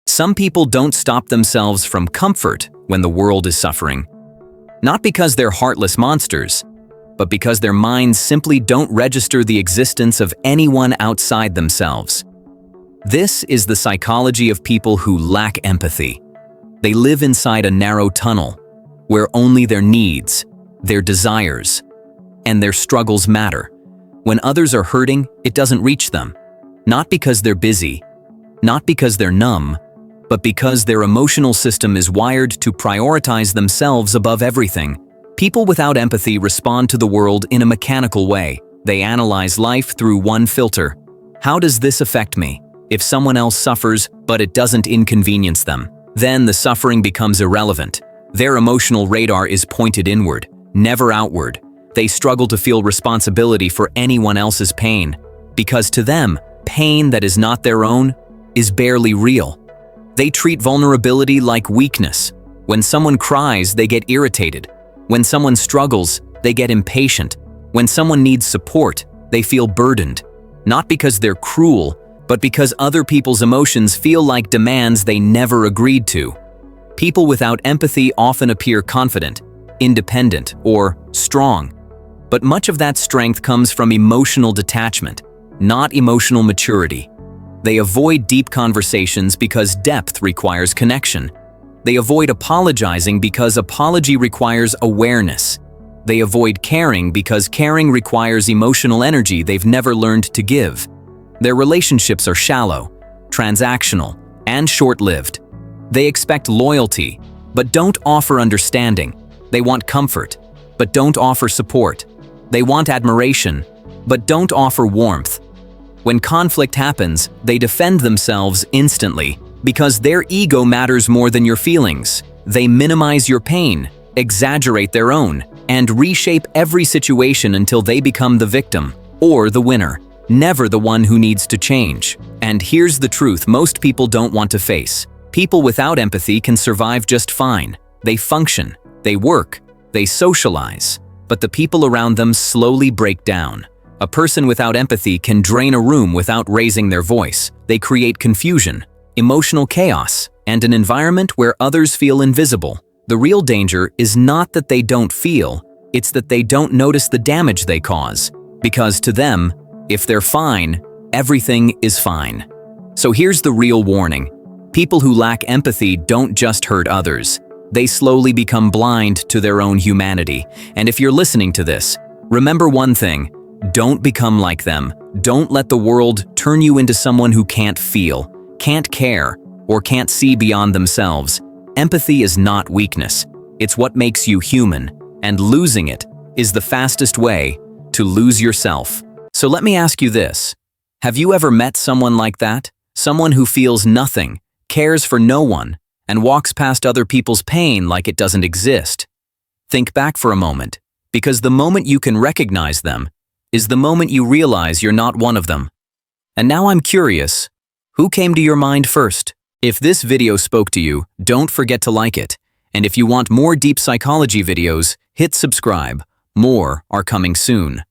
Some people don't stop themselves from comfort when the world is suffering. Not because they're heartless monsters, but because their minds simply don't register the existence of anyone outside themselves. This is the psychology of people who lack empathy. They live inside a narrow tunnel, where only their needs, their desires, and their struggles matter. When others are hurting, it doesn't reach them. Not because they're busy, not because they're numb, but because their emotional system is wired to prioritize themselves above everything. People without empathy respond to the world in a mechanical way. They analyze life through one filter. How does this affect me? If someone else suffers, but it doesn't inconvenience them, then the suffering becomes irrelevant. Their emotional radar is pointed inward, never outward. They struggle to feel responsibility for anyone else's pain, because to them, pain that is not their own is barely real. They treat vulnerability like weakness. When someone cries, they get irritated. When someone struggles, they get impatient. When someone needs support, they feel burdened. Not because they're cruel, but because other people's emotions feel like demands they never agreed to. People without empathy often appear confident, independent, or strong. But much of that strength comes from emotional detachment, not emotional maturity. They avoid deep conversations because depth requires connection. They avoid apologizing because apology requires awareness. They avoid caring because caring requires emotional energy they've never learned to give. Their relationships are shallow, transactional, and short-lived. They expect loyalty, but don't offer understanding. They want comfort, but don't offer support. They want admiration, but don't offer warmth. When conflict happens, they defend themselves instantly because their ego matters more than your feelings. They minimize your pain, exaggerate their own, and reshape every situation until they become the victim or the winner, never the one who needs to change. And here's the truth most people don't want to face. People without empathy can survive just fine. They function, they work, they socialize, but the people around them slowly break down. A person without empathy can drain a room without raising their voice. They create confusion, emotional chaos, and an environment where others feel invisible. The real danger is not that they don't feel, it's that they don't notice the damage they cause. Because to them, if they're fine, everything is fine. So here's the real warning. People who lack empathy don't just hurt others. They slowly become blind to their own humanity. And if you're listening to this, remember one thing. Don't become like them. Don't let the world turn you into someone who can't feel, can't care, or can't see beyond themselves. Empathy is not weakness. It's what makes you human, and losing it is the fastest way to lose yourself. So let me ask you this. Have you ever met someone like that? Someone who feels nothing, cares for no one, and walks past other people's pain like it doesn't exist? Think back for a moment, because the moment you can recognize them is the moment you realize you're not one of them. And now I'm curious, who came to your mind first? If this video spoke to you, don't forget to like it. And if you want more deep psychology videos, hit subscribe. More are coming soon.